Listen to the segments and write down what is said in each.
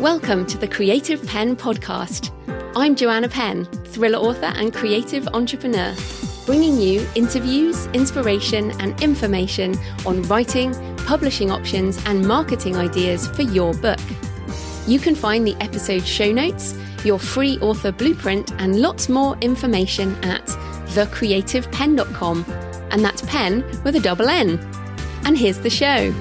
Welcome to the Creative Penn podcast. I'm Joanna Penn, thriller author and creative entrepreneur, bringing you interviews, inspiration and information on writing, publishing options and marketing ideas for your book. You can find the episode show notes, your free author blueprint and lots more information at thecreativepenn.com, and that's Penn with a double N. And here's the show.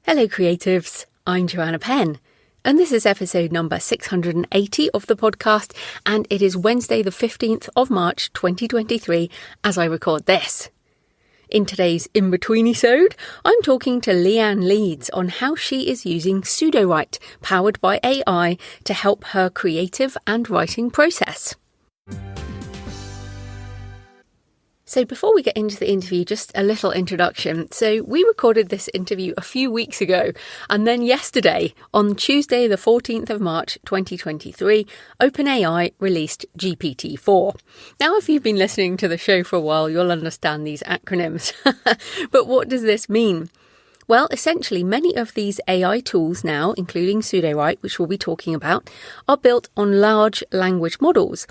Hello creatives, I'm Joanna Penn, and this is episode number 680 of the podcast, and it is Wednesday the 15th of March 2023 as I record this. In today's in-between-isode, I'm talking to Leanne Leeds on how she is using Sudowrite, powered by AI, to help her creative and writing process. So before we get into the interview, just a little introduction. So we recorded this interview a few weeks ago, and then yesterday, on Tuesday the 14th of March 2023, OpenAI released GPT-4. Now, if you've been listening to the show for a while, you'll understand these acronyms. But what does this mean? Well, essentially, many of these AI tools now, including Sudowrite, which we'll be talking about, are built on large language models.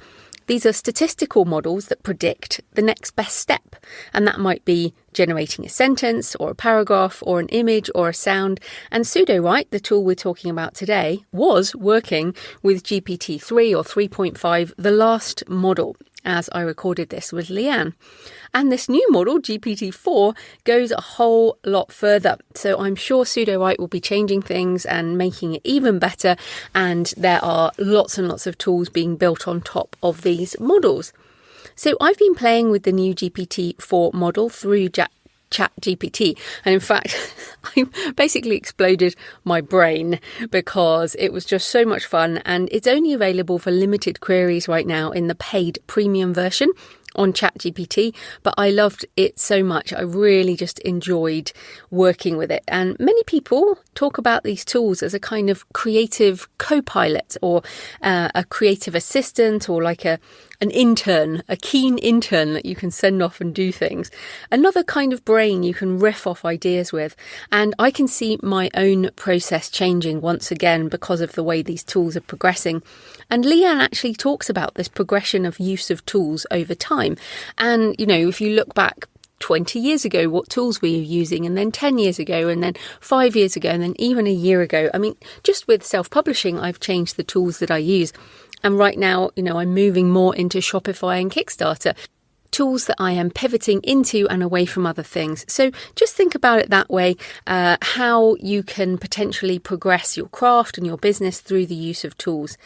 These are statistical models that predict the next best step, and that might be generating a sentence or a paragraph or an image or a sound. And Sudowrite, the tool we're talking about today, was working with GPT-3 or 3.5, the last model, as I recorded this with Leanne. And this new model, GPT-4, goes a whole lot further. So I'm sure Sudowrite will be changing things and making it even better. And there are lots and lots of tools being built on top of these models. So I've been playing with the new GPT-4 model through ChatGPT. And in fact, I basically exploded my brain because it was just so much fun. And it's only available for limited queries right now in the paid premium version on ChatGPT, but I loved it so much. I really just enjoyed working with it. And many people talk about these tools as a kind of creative co-pilot or a creative assistant or like an intern, a keen intern that you can send off and do things. Another kind of brain you can riff off ideas with. And I can see my own process changing once again because of the way these tools are progressing. And Leanne actually talks about this progression of use of tools over time. And, you know, if you look back 20 years ago, what tools were you using? And then 10 years ago, and then 5 years ago, and then even a year ago. I mean, just with self-publishing, I've changed the tools that I use. And right now, you know, I'm moving more into Shopify and Kickstarter, tools that I am pivoting into and away from other things. So just think about it that way, how you can potentially progress your craft and your business through the use of tools.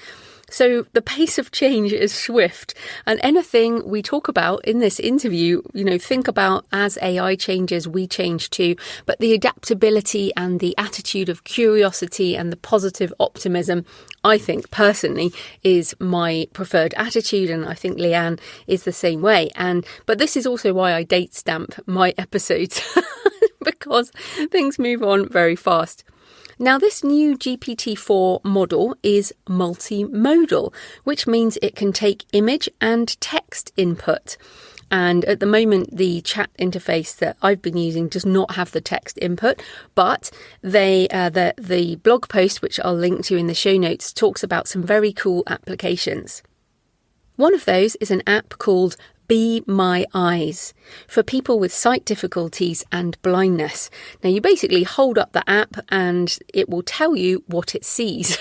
So the pace of change is swift, and anything we talk about in this interview, you know, think about as AI changes, we change too. But the adaptability and the attitude of curiosity and the positive optimism, I think personally, is my preferred attitude. And I think Leanne is the same way. But this is also why I date stamp my episodes because things move on very fast. Now, this new GPT-4 model is multimodal, which means it can take image and text input. And at the moment, the chat interface that I've been using does not have the text input, but the blog post, which I'll link to in the show notes, talks about some very cool applications. One of those is an app called Be My Eyes for people with sight difficulties and blindness. Now, you basically hold up the app and it will tell you what it sees.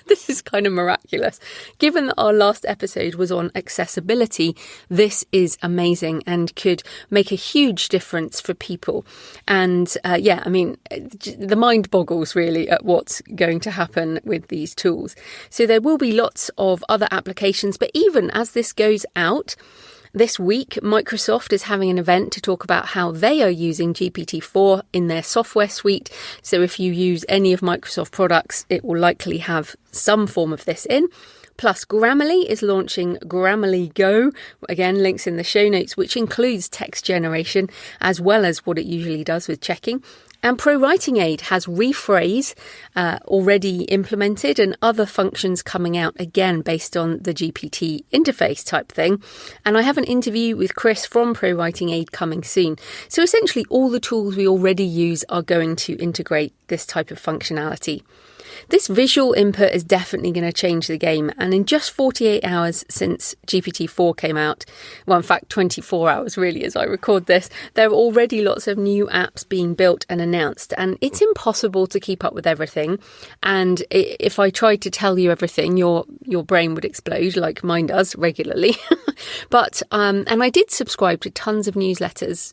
This is kind of miraculous. Given that our last episode was on accessibility, this is amazing and could make a huge difference for people. And the mind boggles really at what's going to happen with these tools. So there will be lots of other applications, but even as this goes out, this week, Microsoft is having an event to talk about how they are using GPT-4 in their software suite. So if you use any of Microsoft products, it will likely have some form of this in. Plus, Grammarly is launching GrammarlyGo, again, links in the show notes, which includes text generation as well as what it usually does with checking. And ProWriting Aid has Rephrase already implemented and other functions coming out, again, based on the GPT interface type thing. And I have an interview with Chris from ProWriting Aid coming soon. So essentially all the tools we already use are going to integrate this type of functionality. This visual input is definitely going to change the game, and in just 48 hours since GPT-4 came out, well, in fact 24 hours really as I record this, there are already lots of new apps being built and announced, and it's impossible to keep up with everything. And if I tried to tell you everything, your brain would explode like mine does regularly. But and I did subscribe to tons of newsletters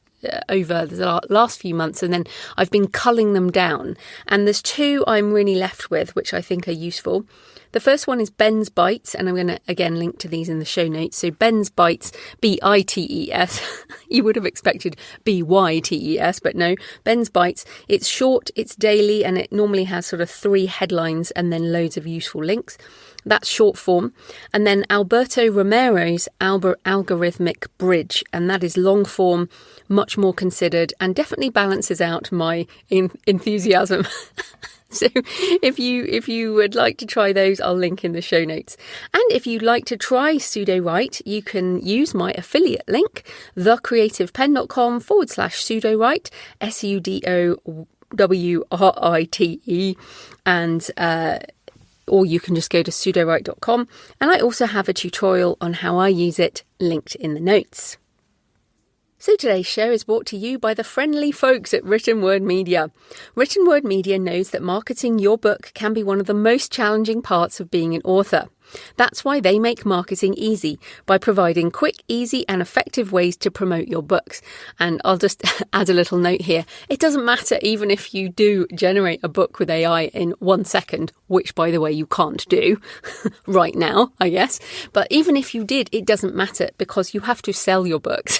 over the last few months, and then I've been culling them down, and there's two I'm really left with which I think are useful. The first one is Ben's Bites, and I'm going to again link to these in the show notes. So Ben's Bites, B-I-T-E-S. You would have expected B-Y-T-E-S, but no, Ben's Bites. It's short, it's daily, and it normally has sort of 3 headlines and then loads of useful links. That's short form. And then Alberto Romero's Algorithmic Bridge, and that is long form, much more considered, and definitely balances out my enthusiasm. So if you would like to try those, I'll link in the show notes. And if you'd like to try Sudowrite, you can use my affiliate link, thecreativepenn.com/Sudowrite, Sudowrite, and or you can just go to Sudowrite.com. And I also have a tutorial on how I use it linked in the notes. So today's show is brought to you by the friendly folks at Written Word Media. Written Word Media knows that marketing your book can be one of the most challenging parts of being an author. That's why they make marketing easy by providing quick, easy and effective ways to promote your books. And I'll just add a little note here. It doesn't matter even if you do generate a book with AI in 1 second, which, by the way, you can't do right now, I guess. But even if you did, it doesn't matter because you have to sell your books.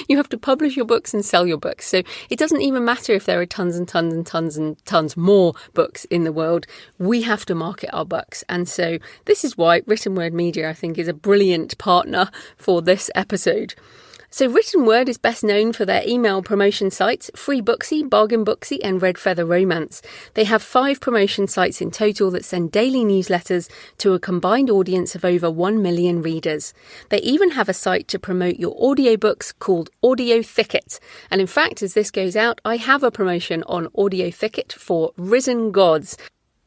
You have to publish your books and sell your books. So it doesn't even matter if there are tons and tons and tons and tons more books in the world. We have to market our books. And so this is why Written Word Media, I think, is a brilliant partner for this episode. So Written Word is best known for their email promotion sites, Free Booksy, Bargain Booksy and Red Feather Romance. They have 5 promotion sites in total that send daily newsletters to a combined audience of over 1 million readers. They even have a site to promote your audiobooks called Audio Thicket. And in fact, as this goes out, I have a promotion on Audio Thicket for Risen Gods,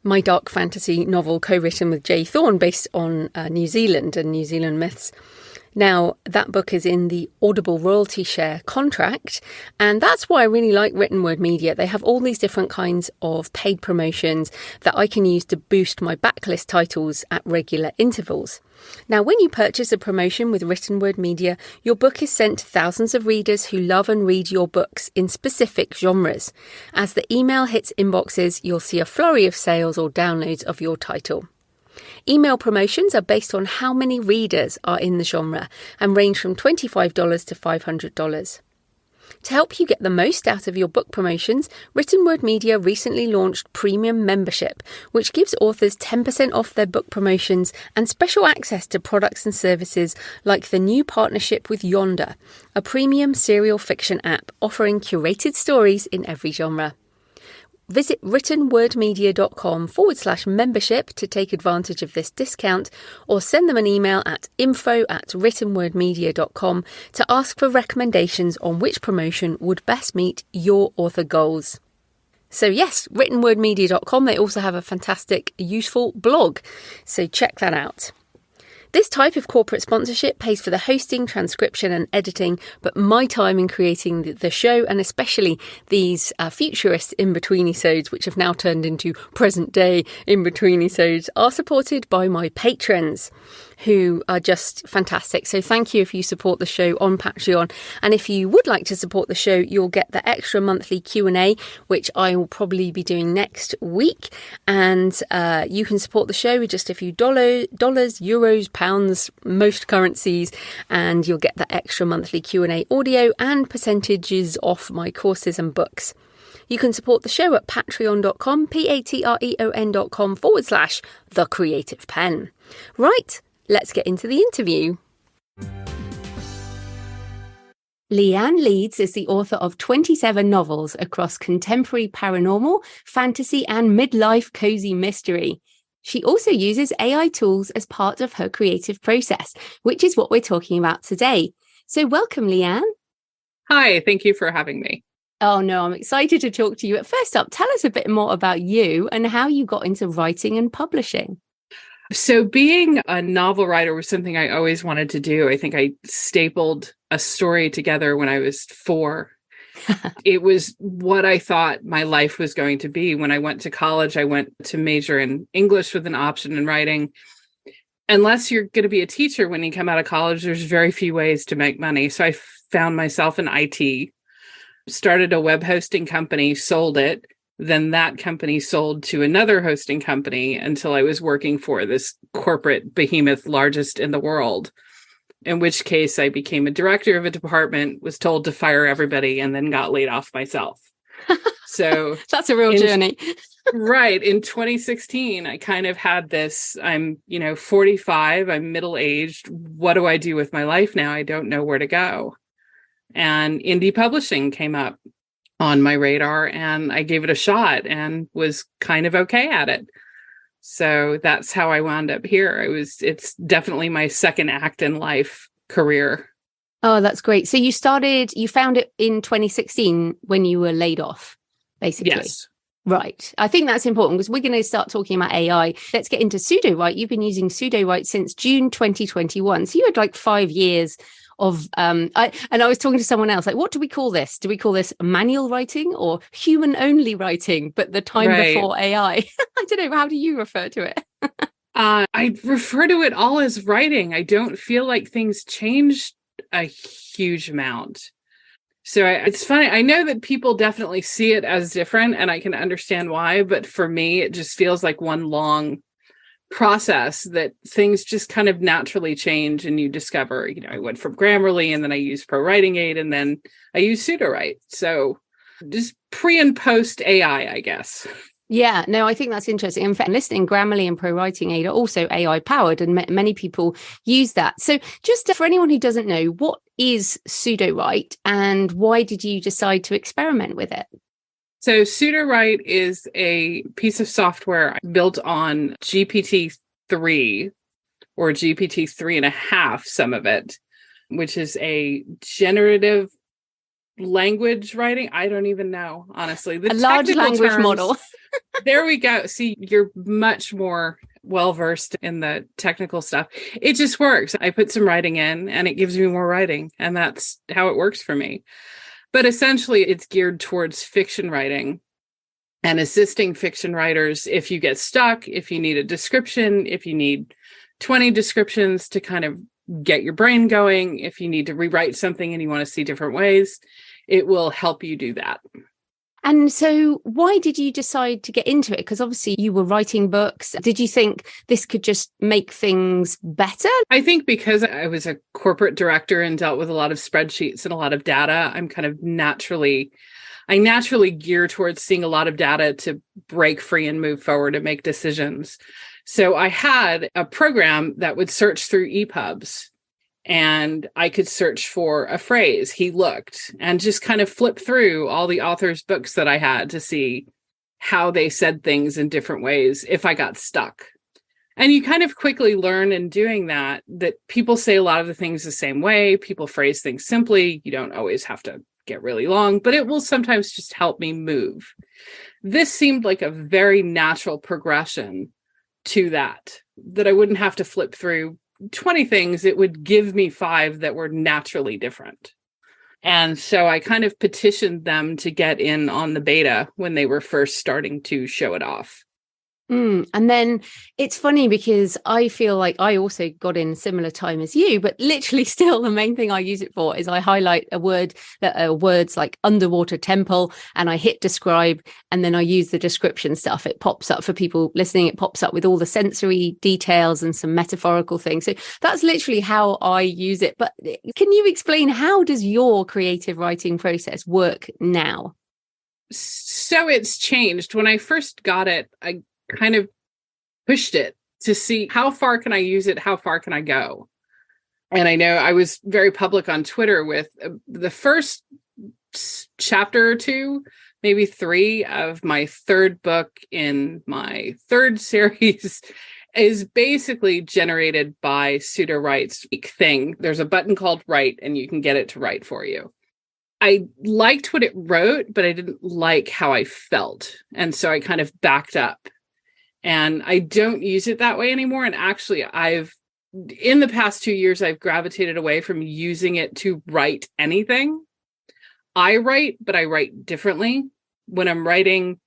my dark fantasy novel co-written with Jay Thorne based on New Zealand and New Zealand myths. Now, that book is in the Audible royalty share contract, and that's why I really like Written Word Media. They have all these different kinds of paid promotions that I can use to boost my backlist titles at regular intervals. Now, when you purchase a promotion with Written Word Media, your book is sent to thousands of readers who love and read your books in specific genres. As the email hits inboxes, you'll see a flurry of sales or downloads of your title. Email promotions are based on how many readers are in the genre and range from $25 to $500. To help you get the most out of your book promotions, Written Word Media recently launched Premium Membership, which gives authors 10% off their book promotions and special access to products and services like the new partnership with Yonder, a premium serial fiction app offering curated stories in every genre. Visit writtenwordmedia.com/membership to take advantage of this discount, or send them an email at info@writtenwordmedia.com to ask for recommendations on which promotion would best meet your author goals. So yes, writtenwordmedia.com, they also have a fantastic, useful blog, so check that out. This type of corporate sponsorship pays for the hosting, transcription and editing, but my time in creating the show, and especially these futurist in-between-episodes, which have now turned into present-day in-between-episodes, are supported by my patrons, who are just fantastic. So thank you if you support the show on Patreon. And if you would like to support the show, you'll get the extra monthly Q&A, which I will probably be doing next week. And you can support the show with just a few dollars, euros, pounds, most currencies, and you'll get the extra monthly Q&A audio and percentages off my courses and books. You can support the show at patreon.com, patreon.com/thecreativepen. Right, let's get into the interview. Leanne Leeds is the author of 27 novels across contemporary paranormal, fantasy, and midlife cozy mystery. She also uses AI tools as part of her creative process, which is what we're talking about today. So welcome, Leanne. Hi, thank you for having me. Oh, no, I'm excited to talk to you. But first up, tell us a bit more about you and how you got into writing and publishing. So being a novel writer was something I always wanted to do. I think I stapled a story together when I was 4. It was what I thought my life was going to be. When I went to college, I went to major in English with an option in writing. Unless you're going to be a teacher when you come out of college, there's very few ways to make money. So I found myself in IT, started a web hosting company, sold it. Then that company sold to another hosting company until I was working for this corporate behemoth, largest in the world, in which case I became a director of a department, was told to fire everybody, and then got laid off myself. So that's a real journey. Right. In 2016, I kind of had this, I'm 45, I'm middle-aged. What do I do with my life now? I don't know where to go. And indie publishing came up on my radar, and I gave it a shot and was kind of okay at it. So that's how I wound up here. It's definitely my second act in life career. Oh, that's great. So you found it in 2016 when you were laid off, basically. Yes. Right. I think that's important because we're going to start talking about AI. Let's get into Sudowrite. You've been using Sudowrite since June 2021. So you had like 5 years of I was talking to someone else, like, what do we call this? Do we call this manual writing or human only writing, but the time before AI? I don't know. How do you refer to it? I refer to it all as writing. I don't feel like things changed a huge amount. So it's funny. I know that people definitely see it as different, and I can understand why. But for me, it just feels like one long process that things just kind of naturally change, and you discover, I went from Grammarly, and then I used ProWritingAid, and then I used Sudowrite. So just pre and post AI, I guess. Yeah, no, I think that's interesting. In fact, listening, Grammarly and ProWritingAid are also AI powered, and many people use that. So just for anyone who doesn't know, what is Sudowrite and why did you decide to experiment with it? So Sudowrite is a piece of software built on GPT-3 or GPT-3.5, some of it, which is a generative language writing. I don't even know, honestly. A large language model. There we go. See, you're much more well-versed in the technical stuff. It just works. I put some writing in and it gives me more writing. And that's how it works for me. But essentially, it's geared towards fiction writing and assisting fiction writers. If you get stuck, if you need a description, if you need 20 descriptions to kind of get your brain going, if you need to rewrite something and you want to see different ways, it will help you do that. And so why did you decide to get into it? Because obviously you were writing books. Did you think this could just make things better? I think because I was a corporate director and dealt with a lot of spreadsheets and a lot of data, I'm kind of I naturally gear towards seeing a lot of data to break free and move forward and make decisions. So I had a program that would search through EPUBs. And I could search for a phrase, he looked, and just kind of flip through all the authors' books that I had to see how they said things in different ways if I got stuck. And you kind of quickly learn in doing that people say a lot of the things the same way. People phrase things simply. You don't always have to get really long, but it will sometimes just help me move. This seemed like a very natural progression to that I wouldn't have to flip through 20 things. It would give me 5 that were naturally different. And so I kind of petitioned them to get in on the beta when they were first starting to show it off. And then it's funny because I feel like I also got in similar time as you, but literally still the main thing I use it for is I highlight a word that are words like underwater temple and I hit describe and then I use the description stuff. It pops up for people listening. It pops up with all the sensory details and some metaphorical things. So that's literally how I use it. But can you explain how does your creative writing process work now? So it's changed. When I first got it, I kind of pushed it to see how far can I use it? How far can I go? And I know I was very public on Twitter with the first chapter or two, maybe 3 of my 3rd book in my 3rd series is basically generated by Sudowrite's thing. There's a button called write, and you can get it to write for you. I liked what it wrote, but I didn't like how I felt. And so I kind of backed up. And I don't use it that way anymore. And actually, in the past 2 years, I've gravitated away from using it to write anything. I write, but I write differently. When I'm writing,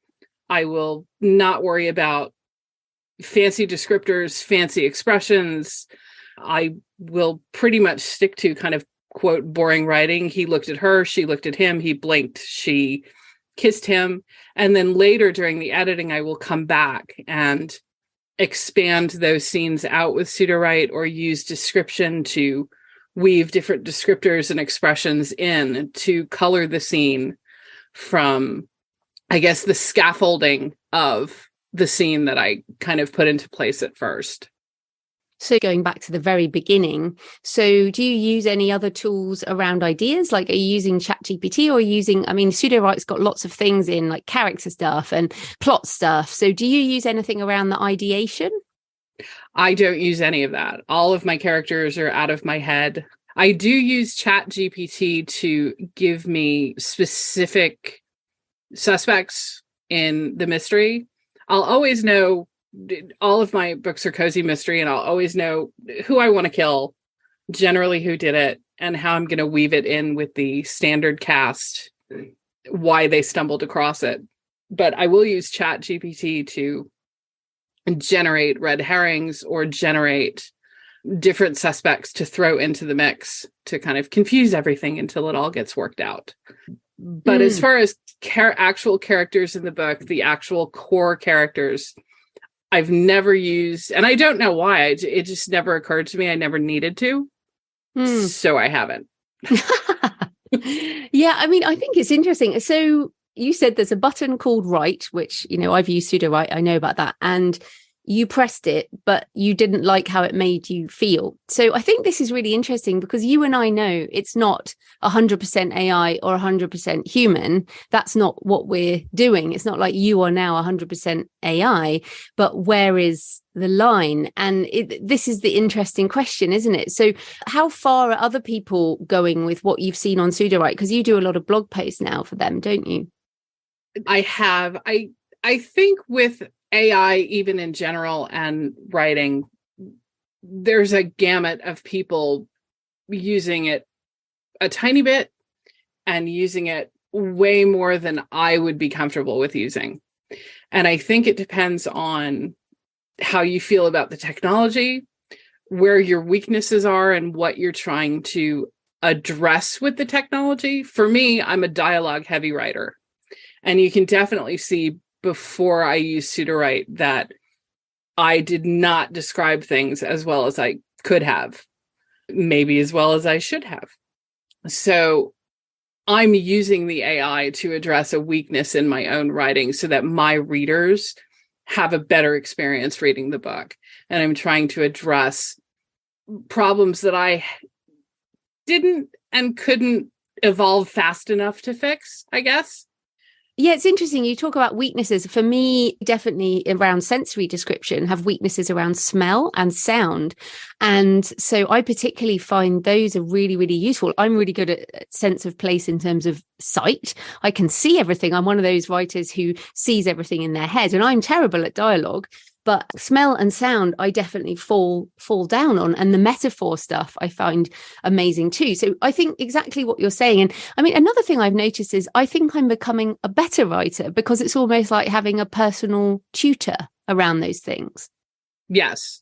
I will not worry about fancy descriptors, fancy expressions. I will pretty much stick to kind of, quote, boring writing. He looked at her, she looked at him, he blinked, she kissed him. And then later during the editing, I will come back and expand those scenes out with Sudowrite or use description to weave different descriptors and expressions in to color the scene from, I guess, the scaffolding of the scene that I kind of put into place at first. So going back to the very beginning, so do you use any other tools around ideas? Like, are you using ChatGPT or Sudowrite's got lots of things in, like character stuff and plot stuff. So do you use anything around the ideation? I don't use any of that. All of my characters are out of my head. I do use ChatGPT to give me specific suspects in the mystery. I'll always know, all of my books are cozy mystery, and I'll always know who I want to kill, generally who did it, and how I'm going to weave it in with the standard cast, why they stumbled across it. But I will use ChatGPT to generate red herrings or generate different suspects to throw into the mix to kind of confuse everything until it all gets worked out. But as far as actual characters in the book, the actual core characters, I've never used, and I don't know why, it just never occurred to me. I never needed to. So I haven't. Yeah, I think it's interesting. So you said there's a button called write, which, I've used Sudowrite. I know about that. And you pressed it, but you didn't like how it made you feel. So I think this is really interesting because you and I know it's not 100% AI or 100% human. That's not what we're doing. It's not like you are now 100% AI, but where is the line? And this is the interesting question, isn't it? So how far are other people going with what you've seen on Sudowrite? Because you do a lot of blog posts now for them, don't you? I have. I think with AI, even in general, and writing, there's a gamut of people using it a tiny bit and using it way more than I would be comfortable with using. And I think it depends on how you feel about the technology, where your weaknesses are, and what you're trying to address with the technology. For me, I'm a dialogue heavy writer. And you can definitely see before I used Sudowrite that I did not describe things as well as I could have, maybe as well as I should have. So I'm using the AI to address a weakness in my own writing so that my readers have a better experience reading the book. And I'm trying to address problems that I didn't and couldn't evolve fast enough to fix, I guess. Yeah, it's interesting. You talk about weaknesses. For me, definitely around sensory description, have weaknesses around smell and sound. And so I particularly find those are really, really useful. I'm really good at sense of place in terms of sight. I can see everything. I'm one of those writers who sees everything in their head, and I'm terrible at dialogue. But smell and sound, I definitely fall down on. And the metaphor stuff I find amazing too. So I think exactly what you're saying. And another thing I've noticed is I think I'm becoming a better writer because it's almost like having a personal tutor around those things. Yes.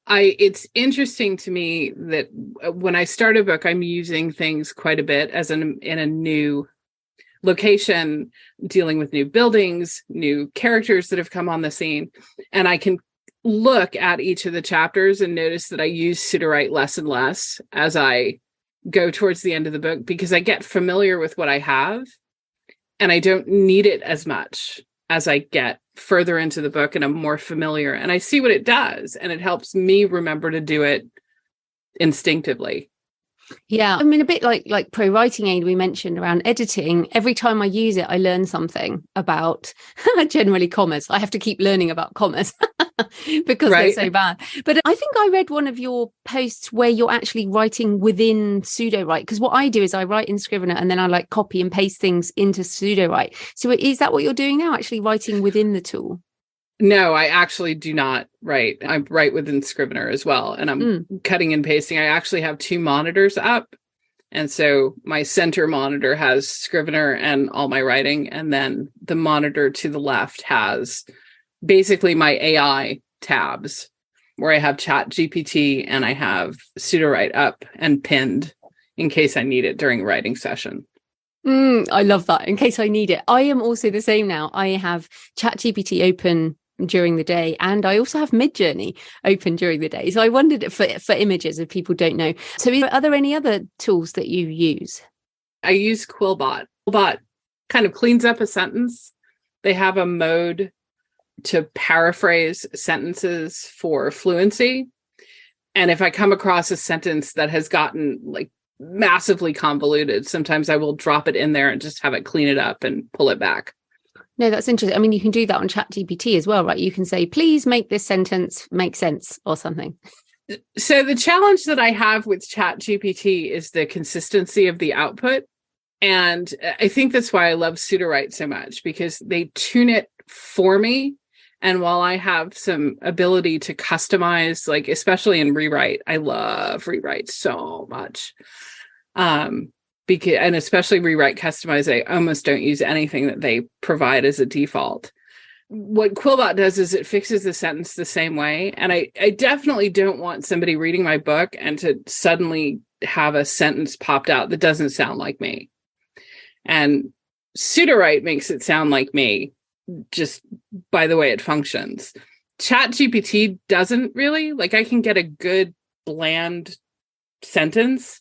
It's interesting to me that when I start a book, I'm using things quite a bit as in a new location, dealing with new buildings, new characters that have come on the scene. And I can look at each of the chapters and notice that I use Sudowrite less and less as I go towards the end of the book because I get familiar with what I have and I don't need it as much. as I get further into the book and I'm more familiar and I see what it does, and it helps me remember to do it instinctively. Yeah, I mean, a bit like ProWriting Aid we mentioned around editing. Every time I use it, I learn something about generally commas. I have to keep learning about commas because they're so bad. But I think I read one of your posts where you're actually writing within Sudowrite, because what I do is I write in Scrivener and then I like copy and paste things into Sudowrite. So is that what you're doing now, actually writing within the tool? No, I actually do not write. I write within Scrivener as well. And I'm cutting and pasting. I actually have 2 monitors up. And so my center monitor has Scrivener and all my writing. And then the monitor to the left has basically my AI tabs, where I have ChatGPT and I have Sudowrite up and pinned in case I need it during a writing session. I love that. In case I need it. I am also the same now. I have ChatGPT open during the day, and I also have Midjourney open during the day. So I wondered for images, if people don't know. So are there any other tools that you use? I use Quillbot. Quillbot kind of cleans up a sentence. They have a mode to paraphrase sentences for fluency. And if I come across a sentence that has gotten like massively convoluted, sometimes I will drop it in there and just have it clean it up and pull it back. No, that's interesting. I mean, you can do that on ChatGPT as well, right? You can say, please make this sentence make sense or something. So the challenge that I have with ChatGPT is the consistency of the output. And I think that's why I love Sudowrite so much, because they tune it for me. And while I have some ability to customize, like especially in rewrite, I love rewrite so much. And especially rewrite customize, I almost don't use anything that they provide as a default. What Quillbot does is it fixes the sentence the same way. And I definitely don't want somebody reading my book and to suddenly have a sentence popped out that doesn't sound like me. And Sudowrite makes it sound like me just by the way it functions. ChatGPT doesn't really. Like, I can get a good bland sentence,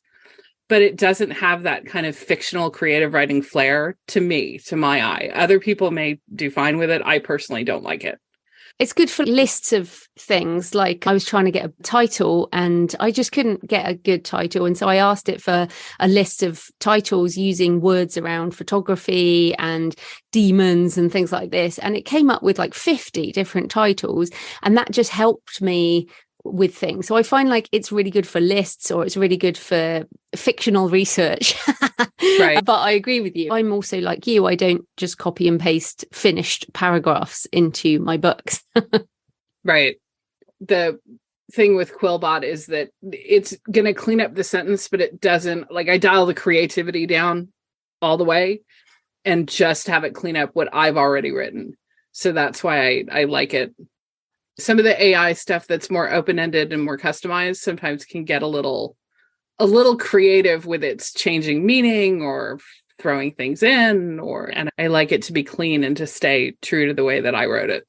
but it doesn't have that kind of fictional creative writing flair to me, to my eye. Other people may do fine with it. I personally don't like it. It's good for lists of things. Like I was trying to get a title and I just couldn't get a good title. And so I asked it for a list of titles using words around photography and demons and things like this. And it came up with like 50 different titles. And that just helped me with things. So I find like it's really good for lists, or it's really good for fictional research. Right. But I agree with you. I'm also like you. I don't just copy and paste finished paragraphs into my books. Right. The thing with Quillbot is that it's going to clean up the sentence, but it doesn't, like, I dial the creativity down all the way and just have it clean up what I've already written. So that's why I like it. Some of the AI stuff that's more open-ended and more customized sometimes can get a little creative with its changing meaning or throwing things in, and I like it to be clean and to stay true to the way that I wrote it.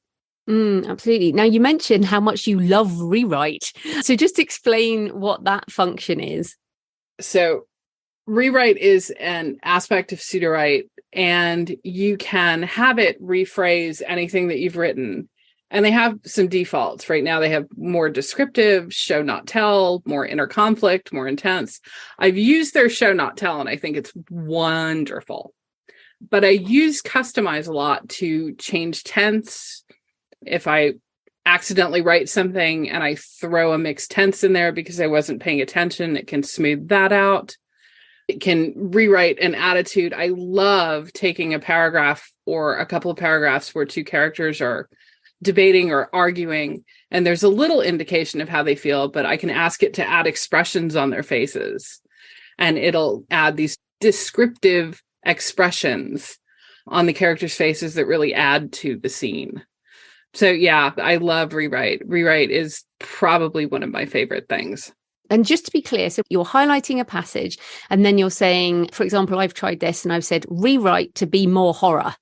Absolutely. Now, you mentioned how much you love rewrite. So just explain what that function is. So rewrite is an aspect of Sudowrite, and you can have it rephrase anything that you've written. And they have some defaults. Right now they have more descriptive, show not tell, more inner conflict, more intense. I've used their show not tell, and I think it's wonderful. But I use customize a lot to change tense. If I accidentally write something and I throw a mixed tense in there because I wasn't paying attention, it can smooth that out. It can rewrite an attitude. I love taking a paragraph or a couple of paragraphs where 2 characters are debating or arguing, and there's a little indication of how they feel, but I can ask it to add expressions on their faces, and it'll add these descriptive expressions on the characters' faces that really add to the scene. So yeah, I love rewrite. Rewrite is probably one of my favorite things. And just to be clear, so you're highlighting a passage and then you're saying, for example, I've tried this and I've said rewrite to be more horror.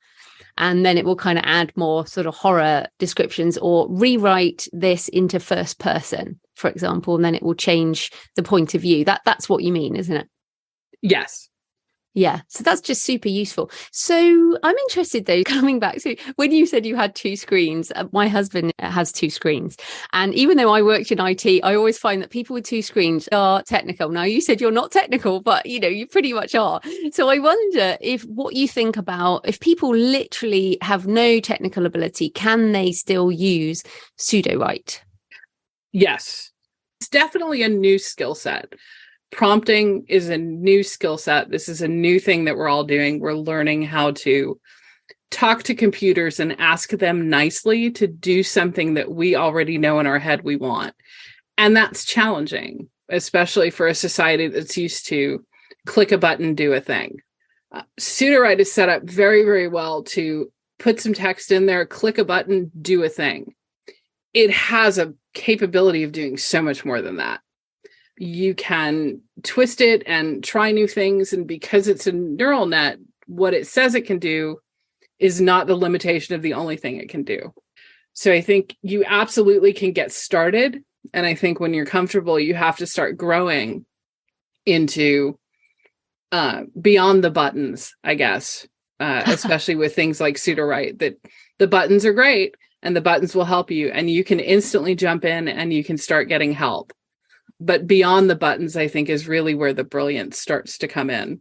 And then it will kind of add more sort of horror descriptions, or rewrite this into first person, for example, and then it will change the point of view. That's what you mean, isn't it? Yes. Yeah, so that's just super useful. So I'm interested though, coming back to when you said you had two screens, my husband has two screens. And even though I worked in IT, I always find that people with two screens are technical. Now, you said you're not technical, but you pretty much are. So I wonder if what you think about if people literally have no technical ability, can they still use Sudowrite? Yes, it's definitely a new skill set. Prompting is a new skill set. This is a new thing that we're all doing. We're learning how to talk to computers and ask them nicely to do something that we already know in our head we want. And that's challenging, especially for a society that's used to click a button, do a thing. Sudowrite is set up very, very well to put some text in there, click a button, do a thing. It has a capability of doing so much more than that. You can twist it and try new things. And because it's a neural net, what it says it can do is not the limitation of the only thing it can do. So I think you absolutely can get started. And I think when you're comfortable, you have to start growing into beyond the buttons, I guess, especially with things like Sudowrite, that the buttons are great and the buttons will help you. And you can instantly jump in and you can start getting help. But beyond the buttons, I think, is really where the brilliance starts to come in.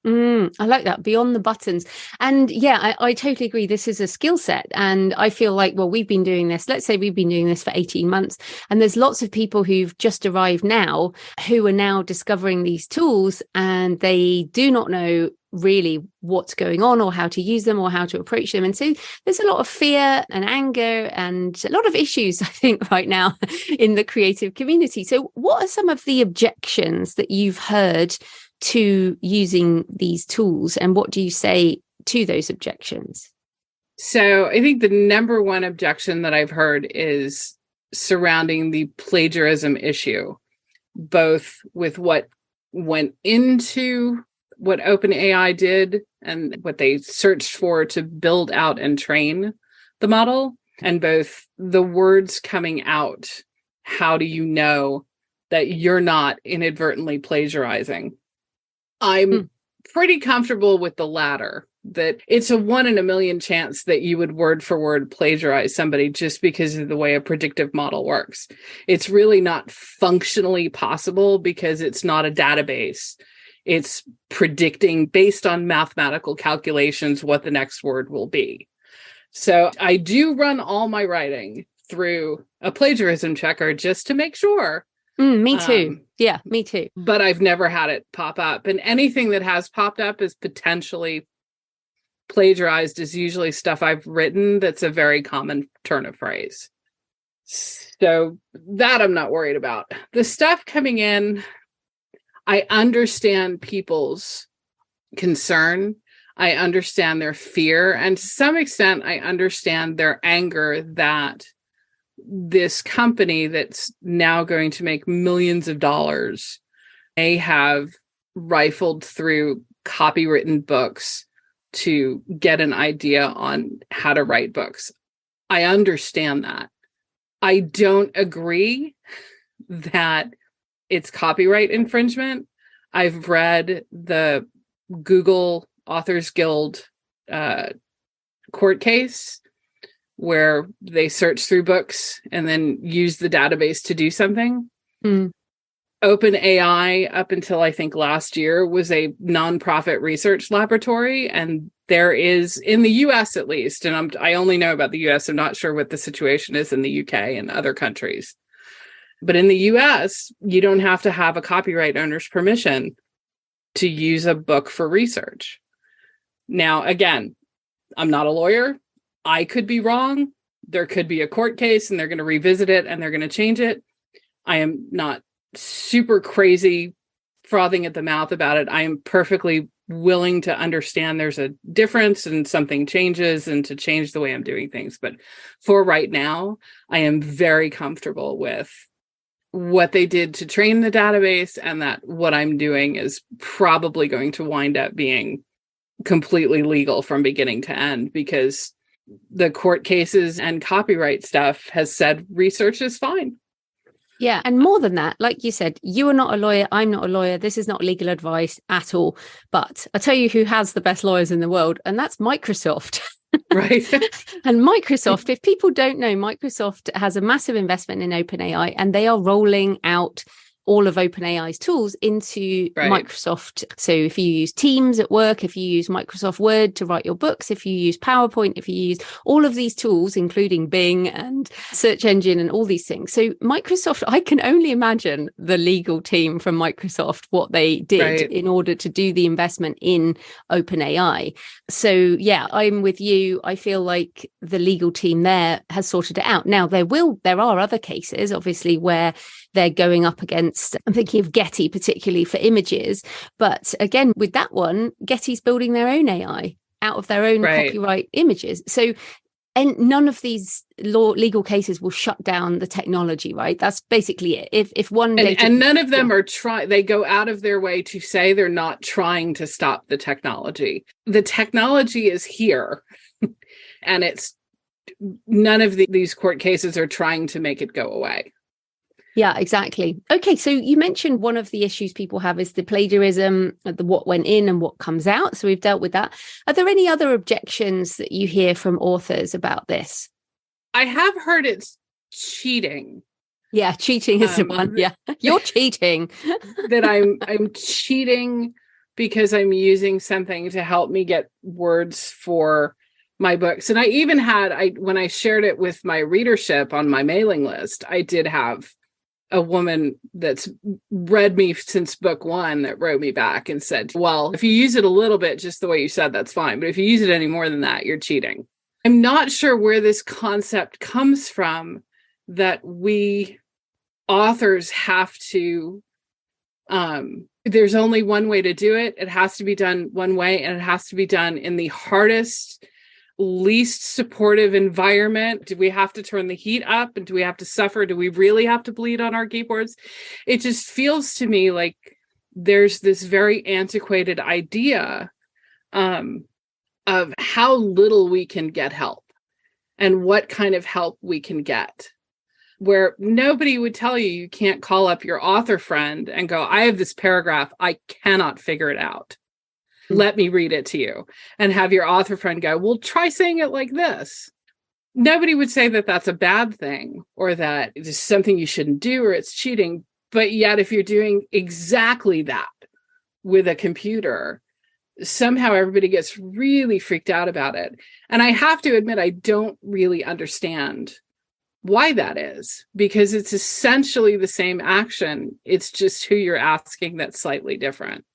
I like that, beyond the buttons. And yeah, I totally agree. This is a skill set. And I feel like, well, we've been doing this, let's say we've been doing this for 18 months. And there's lots of people who've just arrived now who are now discovering these tools and they do not know really what's going on or how to use them or how to approach them. And so there's a lot of fear and anger and a lot of issues, I think, right now in the creative community. So what are some of the objections that you've heard to using these tools, and what do you say to those objections? So I think the number one objection that I've heard is surrounding the plagiarism issue, both with what went into what OpenAI did and what they searched for to build out and train the model, and both the words coming out. How do you know that you're not inadvertently plagiarizing? I'm pretty comfortable with the latter, that it's a 1 in a million chance that you would word for word plagiarize somebody just because of the way a predictive model works. It's really not functionally possible because it's not a database. It's predicting based on mathematical calculations what the next word will be. So I do run all my writing through a plagiarism checker just to make sure. Me too. Yeah, me too. But I've never had it pop up. And anything that has popped up is potentially plagiarized, is usually stuff I've written that's a very common turn of phrase. So that I'm not worried about. The stuff coming in, I understand people's concern. I understand their fear. And to some extent, I understand their anger that this company that's now going to make millions of dollars may have rifled through copywritten books to get an idea on how to write books. I understand that. I don't agree that it's copyright infringement. I've read the Google Authors Guild court case where they search through books and then use the database to do something. OpenAI, up until I think last year, was a nonprofit research laboratory. And there is, in the US at least, and I only know about the US, I'm not sure what the situation is in the UK and other countries. But in the US, you don't have to have a copyright owner's permission to use a book for research. Now, again, I'm not a lawyer. I could be wrong. There could be a court case and they're going to revisit it and they're going to change it. I am not super crazy frothing at the mouth about it. I am perfectly willing to understand there's a difference and something changes and to change the way I'm doing things. But for right now, I am very comfortable with what they did to train the database, and that what I'm doing is probably going to wind up being completely legal from beginning to end, because the court cases and copyright stuff has said research is fine. Yeah. And more than that, like you said, you are not a lawyer. I'm not a lawyer. This is not legal advice at all. But I tell you who has the best lawyers in the world, and that's Microsoft. Right. And Microsoft, if people don't know, Microsoft has a massive investment in OpenAI, and they are rolling out all of OpenAI's tools into Microsoft. So if you use Teams at work, if you use Microsoft Word to write your books, if you use PowerPoint, if you use all of these tools, including Bing and search engine and all these things. So Microsoft, I can only imagine the legal team from Microsoft, what they did in order to do the investment in OpenAI. So yeah, I'm with you. I feel like the legal team there has sorted it out. Now there are other cases, obviously, where they're going up against, I'm thinking of Getty, particularly for images. But again, with that one, Getty's building their own AI out of their own copyright images. So, and none of these legal cases will shut down the technology, right? That's basically it. If one and none of them are they go out of their way to say they're not trying to stop the technology. The technology is here, and it's none of these court cases are trying to make it go away. Yeah, exactly. Okay, so you mentioned one of the issues people have is the plagiarism, the what went in and what comes out. So we've dealt with that. Are there any other objections that you hear from authors about this? I have heard it's cheating. Yeah, cheating is the one. Yeah, you're cheating. That I'm cheating because I'm using something to help me get words for my books. And I even had, when I shared it with my readership on my mailing list, I did have a woman that's read me since book one that wrote me back and said, well, if you use it a little bit, just the way you said, that's fine. But if you use it any more than that, you're cheating. I'm not sure where this concept comes from that we authors have to, there's only one way to do it. It has to be done one way, and it has to be done in the hardest, least supportive environment. Do we have to turn the heat up, and do we have to suffer? Do we really have to bleed on our keyboards? It just feels to me like there's this very antiquated idea of how little we can get help and what kind of help we can get, where nobody would tell you can't call up your author friend and go, I have this paragraph, I cannot figure it out. Let me read it to you, and have your author friend go, well, try saying it like this. Nobody would say that that's a bad thing, or that it's something you shouldn't do, or it's cheating. But yet, if you're doing exactly that with a computer, somehow everybody gets really freaked out about it. And I have to admit, I don't really understand why that is, because it's essentially the same action. It's just who you're asking that's slightly different.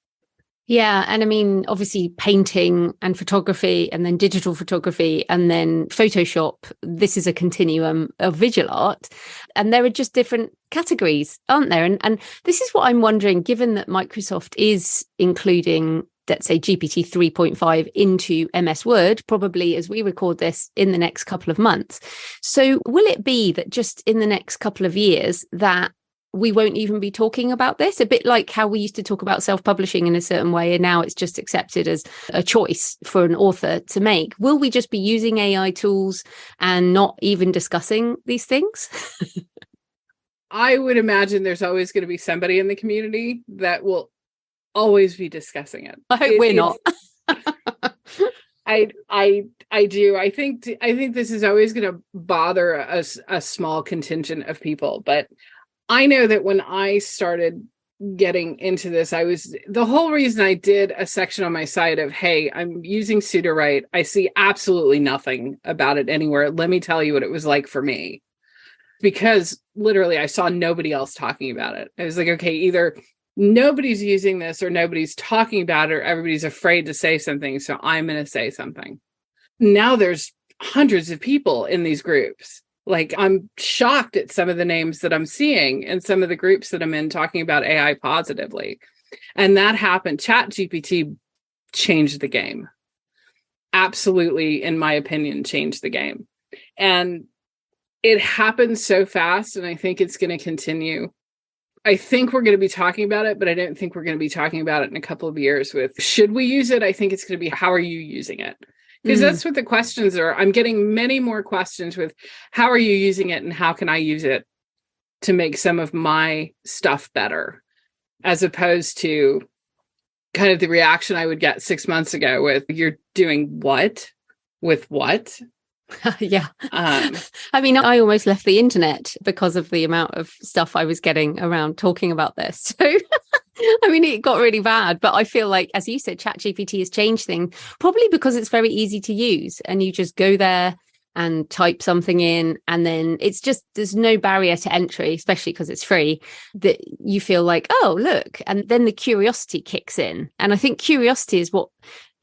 Yeah. And I mean, obviously painting and photography, and then digital photography, and then Photoshop, this is a continuum of visual art. And there are just different categories, aren't there? And this is what I'm wondering, given that Microsoft is including, let's say, GPT 3.5 into MS Word, probably as we record this in the next couple of months. So will it be that just in the next couple of years that we won't even be talking about this? A bit like how we used to talk about self-publishing in a certain way, and now it's just accepted as a choice for an author to make. Will we just be using AI tools and not even discussing these things? I would imagine there's always going to be somebody in the community that will always be discussing it. I hope we're not. I do. I think this is always going to bother a small contingent of people, but I know that when I started getting into this, the whole reason I did a section on my site of, hey, I'm using Sudowrite. I see absolutely nothing about it anywhere. Let me tell you what it was like for me. Because literally I saw nobody else talking about it. I was like, okay, either nobody's using this or nobody's talking about it, or everybody's afraid to say something. So I'm going to say something. Now there's hundreds of people in these groups. Like, I'm shocked at some of the names that I'm seeing in some of the groups that I'm in talking about AI positively. And that happened. ChatGPT changed the game. Absolutely, in my opinion, changed the game. And it happened so fast, and I think it's going to continue. I think we're going to be talking about it, but I don't think we're going to be talking about it in a couple of years with, should we use it? I think it's going to be, how are you using it? Because that's what the questions are. I'm getting many more questions with, how are you using it and how can I use it to make some of my stuff better, as opposed to kind of the reaction I would get 6 months ago with, you're doing what? With what? Yeah. I mean, I almost left the internet because of the amount of stuff I was getting around talking about this. So, I mean, it got really bad. But I feel like, as you said, ChatGPT has changed things, probably because it's very easy to use. And you just go there and type something in, and then it's just, there's no barrier to entry, especially because it's free, that you feel like, oh, look. And then the curiosity kicks in. And I think curiosity is what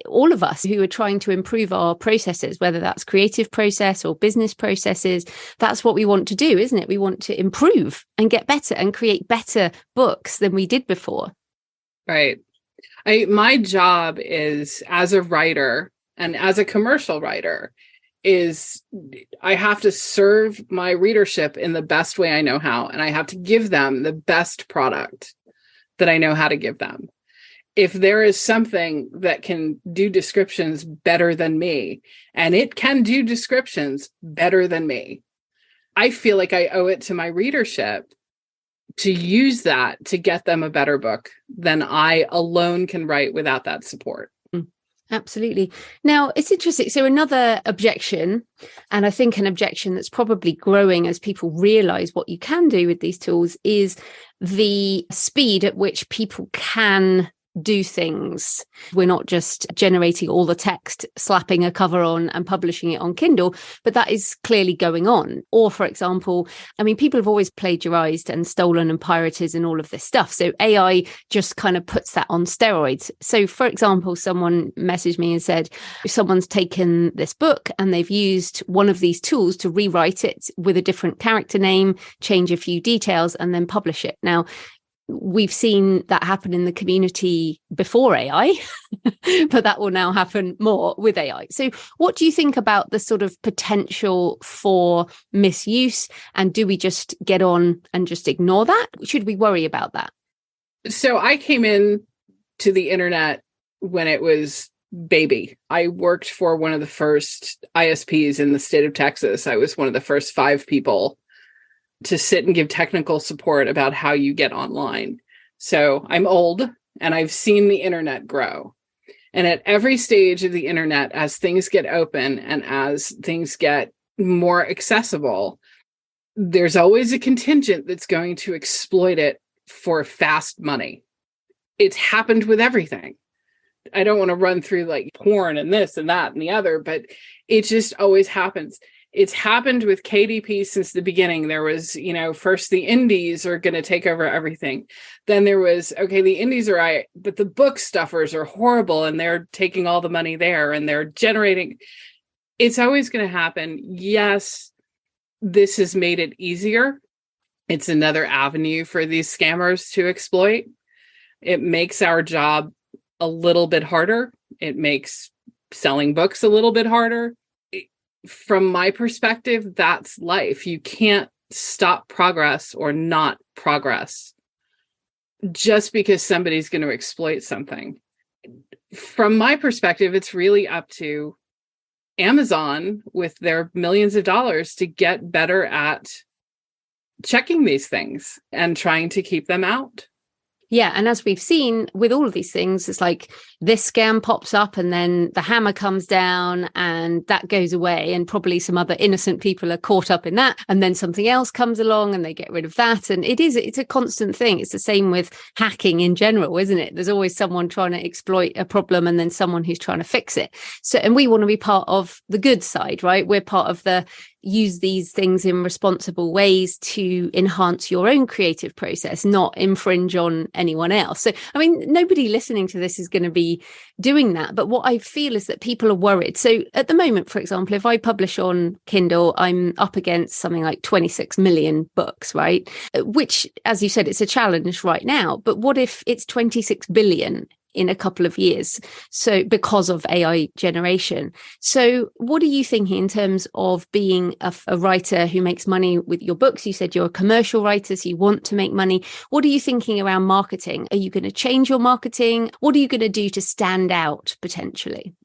all of us who are trying to improve our processes, whether that's creative process or business processes, that's what we want to do, isn't it? We want to improve and get better and create better books than we did before. Right. My job is, as a writer and as a commercial writer, is I have to serve my readership in the best way I know how, and I have to give them the best product that I know how to give them. If there is something that can do descriptions better than me, and it can do descriptions better than me, I feel like I owe it to my readership to use that to get them a better book than I alone can write without that support. Absolutely. Now, it's interesting. So another objection, and I think an objection that's probably growing as people realize what you can do with these tools, is the speed at which people can do things. We're not just generating all the text, slapping a cover on and publishing it on Kindle, but that is clearly going on. Or, for example, I mean, people have always plagiarized and stolen and pirated and all of this stuff. So AI just kind of puts that on steroids. So, for example, someone messaged me and said, someone's taken this book and they've used one of these tools to rewrite it with a different character name, change a few details, and then publish it. Now, we've seen that happen in the community before AI, but that will now happen more with AI. So what do you think about the sort of potential for misuse? And do we just get on and just ignore that? Should we worry about that? So I came in to the internet when it was baby. I worked for one of the first ISPs in the state of Texas. I was one of the first 5 people to sit and give technical support about how you get online. So I'm old and I've seen the internet grow. And at every stage of the internet, as things get open and as things get more accessible, there's always a contingent that's going to exploit it for fast money. It's happened with everything. I don't want to run through like porn and this and that and the other, but it just always happens. It's happened with KDP since the beginning. There was, first the indies are going to take over everything. Then there was, okay, the indies are right, but the book stuffers are horrible and they're taking all the money there and they're generating. It's always going to happen. Yes, this has made it easier. It's another avenue for these scammers to exploit. It makes our job a little bit harder. It makes selling books a little bit harder. From my perspective, that's life. You can't stop progress or not progress just because somebody's going to exploit something. From my perspective, it's really up to Amazon with their millions of dollars to get better at checking these things and trying to keep them out. Yeah. And as we've seen with all of these things, it's like this scam pops up and then the hammer comes down and that goes away. And probably some other innocent people are caught up in that. And then something else comes along and they get rid of that. And it's a constant thing. It's the same with hacking in general, isn't it? There's always someone trying to exploit a problem and then someone who's trying to fix it. So, and we want to be part of the good side, right? We're part of the use these things in responsible ways to enhance your own creative process, not infringe on anyone else. So, I mean, nobody listening to this is going to be doing that. But what I feel is that people are worried. So at the moment, for example, if I publish on Kindle, I'm up against something like 26 million books, right? Which, as you said, it's a challenge right now. But what if it's 26 billion in a couple of years? So because of AI generation. So what are you thinking in terms of being a writer who makes money with your books? You said you're a commercial writer, so you want to make money. What are you thinking around marketing? Are you going to change your marketing? What are you going to do to stand out potentially?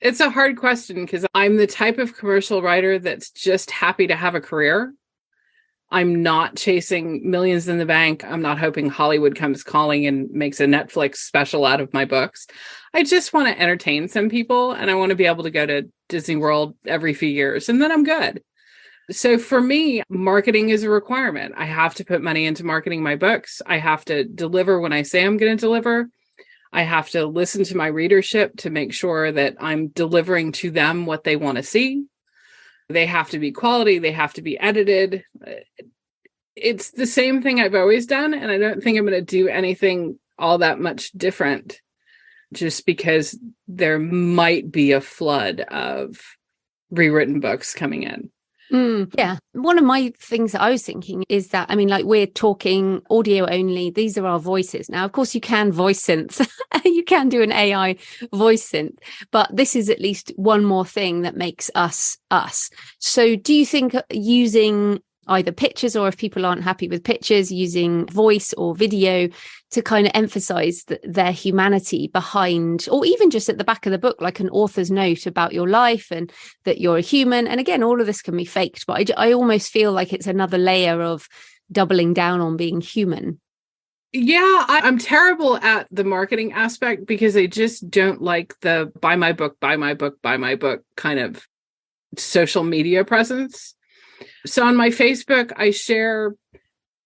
It's a hard question because I'm the type of commercial writer that's just happy to have a career. I'm not chasing millions in the bank. I'm not hoping Hollywood comes calling and makes a Netflix special out of my books. I just want to entertain some people, and I want to be able to go to Disney World every few years, and then I'm good. So for me, marketing is a requirement. I have to put money into marketing my books. I have to deliver when I say I'm going to deliver. I have to listen to my readership to make sure that I'm delivering to them what they want to see. They have to be quality. They have to be edited. It's the same thing I've always done, and I don't think I'm going to do anything all that much different, just because there might be a flood of rewritten books coming in. Yeah. One of my things that I was thinking is that, I mean, like, we're talking audio only. These are our voices. Now, of course, you can voice synth. You can do an AI voice synth, but this is at least one more thing that makes us us. So do you think using either pictures, or if people aren't happy with pictures, using voice or video to kind of emphasize their humanity behind, or even just at the back of the book, like an author's note about your life and that you're a human? And again, all of this can be faked, but I almost feel like it's another layer of doubling down on being human. Yeah, I'm terrible at the marketing aspect because I just don't like the buy my book, buy my book, buy my book kind of social media presence. So on my Facebook, I share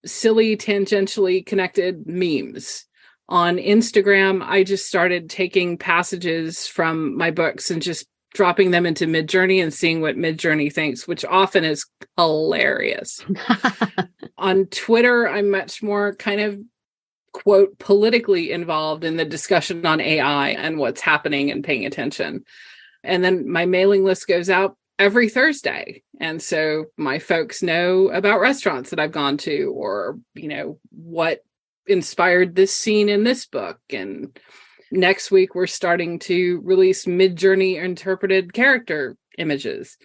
silly, tangentially connected memes. On Instagram, I just started taking passages from my books and just dropping them into Midjourney and seeing what Midjourney thinks, which often is hilarious. On Twitter, I'm much more kind of, quote, politically involved in the discussion on AI and what's happening and paying attention. And then my mailing list goes out every Thursday. And so my folks know about restaurants that I've gone to, or, you know, what inspired this scene in this book. And next week, we're starting to release Midjourney interpreted character images.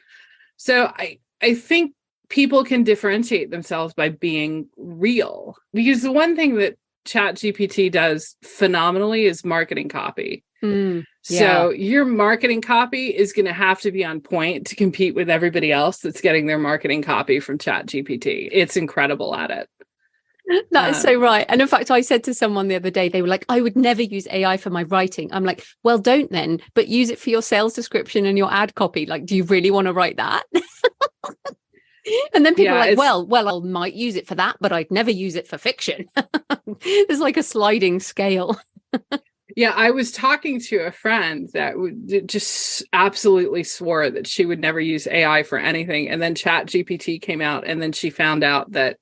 So I think people can differentiate themselves by being real, because the one thing that ChatGPT does phenomenally is marketing copy. So your marketing copy is going to have to be on point to compete with everybody else that's getting their marketing copy from ChatGPT. It's incredible at it. That is so right. And in fact, I said to someone the other day, they were like, I would never use AI for my writing. I'm like, well, don't then, but use it for your sales description and your ad copy. Like, do you really want to write that? And then people are like, well, I might use it for that, but I'd never use it for fiction. There's like a sliding scale. Yeah, I was talking to a friend that just absolutely swore that she would never use AI for anything. And then ChatGPT came out, and then she found out that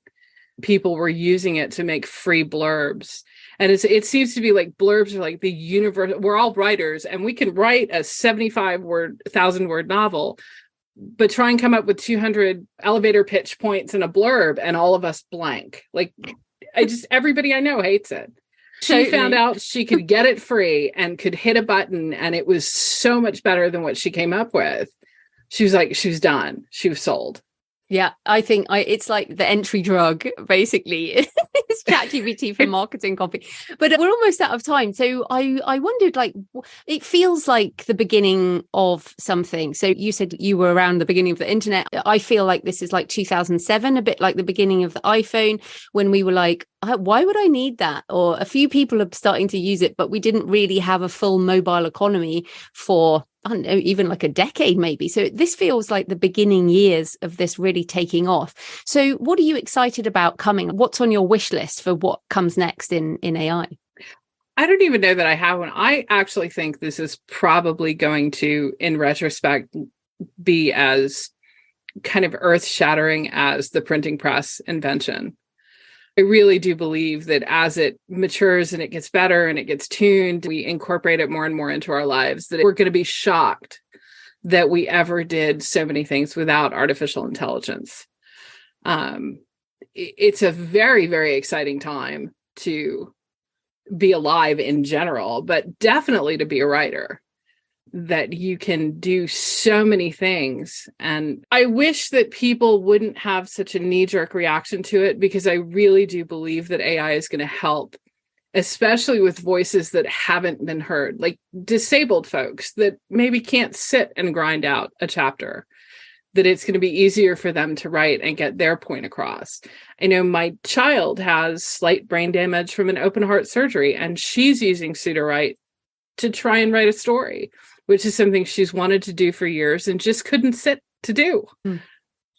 people were using it to make free blurbs. And it seems to be like blurbs are like the universe. We're all writers, and we can write a 1,000-word novel, but try and come up with 200 elevator pitch points in a blurb, and all of us blank. Like, everybody I know hates it. She found out she could get it free and could hit a button, and it was so much better than what she came up with. She was like, she was done. She was sold. Yeah, I think it's like the entry drug, basically. It's ChatGPT for marketing copy. But we're almost out of time. So I wondered, like, it feels like the beginning of something. So you said you were around the beginning of the internet. I feel like this is like 2007, a bit like the beginning of the iPhone, when we were like, why would I need that? Or a few people are starting to use it, but we didn't really have a full mobile economy for, I don't know, even like a decade maybe. So this feels like the beginning years of this really taking off. So what are you excited about coming? What's on your wish list for what comes next in AI? I don't even know that I have one. I actually think this is probably going to, in retrospect, be as kind of earth-shattering as the printing press invention. I really do believe that as it matures and it gets better and it gets tuned, we incorporate it more and more into our lives, that we're going to be shocked that we ever did so many things without artificial intelligence. It's a very, very exciting time to be alive in general, but definitely to be a writer, that you can do so many things. And I wish that people wouldn't have such a knee-jerk reaction to it, because I really do believe that AI is going to help, especially with voices that haven't been heard, like disabled folks that maybe can't sit and grind out a chapter, that it's going to be easier for them to write and get their point across. I know my child has slight brain damage from an open heart surgery, and she's using Sudowrite to try and write a story, which is something she's wanted to do for years and just couldn't sit to do.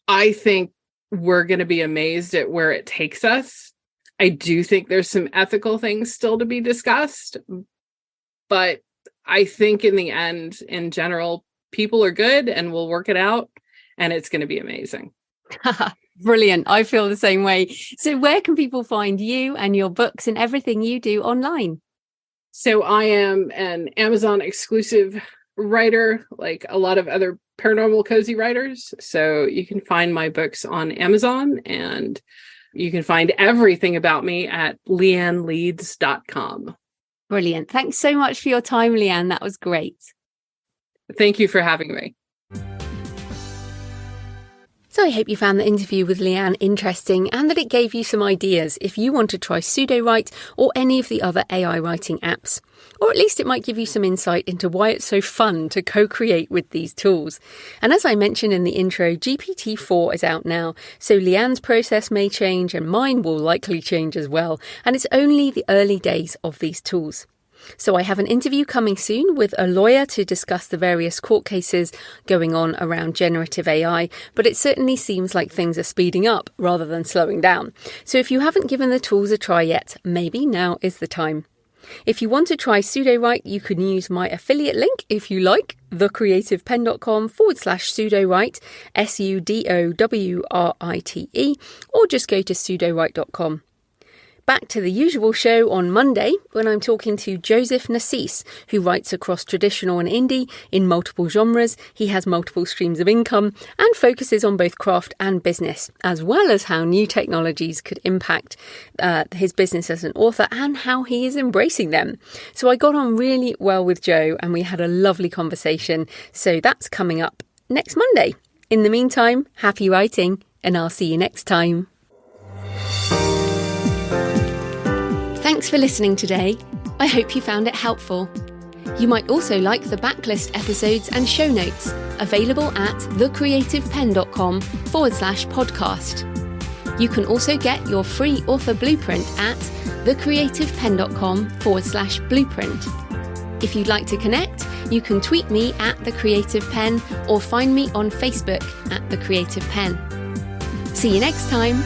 I think we're going to be amazed at where it takes us. I do think there's some ethical things still to be discussed, but I think in the end, in general, people are good and we'll work it out, and it's going to be amazing. Brilliant. I feel the same way. So where can people find you and your books and everything you do online? So I am an Amazon exclusive writer, like a lot of other paranormal cozy writers. So you can find my books on Amazon, and you can find everything about me at leanneleeds.com. Brilliant. Thanks so much for your time, Leanne. That was great. Thank you for having me. So I hope you found the interview with Leanne interesting and that it gave you some ideas if you want to try Sudowrite or any of the other AI writing apps. Or at least it might give you some insight into why it's so fun to co-create with these tools. And as I mentioned in the intro, GPT-4 is out now, so Leanne's process may change and mine will likely change as well. And it's only the early days of these tools. So I have an interview coming soon with a lawyer to discuss the various court cases going on around generative AI, but it certainly seems like things are speeding up rather than slowing down. So if you haven't given the tools a try yet, maybe now is the time. If you want to try Sudowrite, you can use my affiliate link if you like, thecreativepenn.com/Sudowrite, Sudowrite, or just go to sudowrite.com. Back to the usual show on Monday when I'm talking to Joseph Nassis, who writes across traditional and indie in multiple genres. He has multiple streams of income and focuses on both craft and business, as well as how new technologies could impact his business as an author and how he is embracing them. So I got on really well with Joe and we had a lovely conversation. So that's coming up next Monday. In the meantime, happy writing, and I'll see you next time. Thanks for listening today. I hope you found it helpful. You might also like the backlist episodes and show notes, available at thecreativepenn.com/podcast. You can also get your free author blueprint at thecreativepenn.com/blueprint. If you'd like to connect, you can tweet me at The Creative Penn or find me on Facebook at The Creative Penn. See you next time.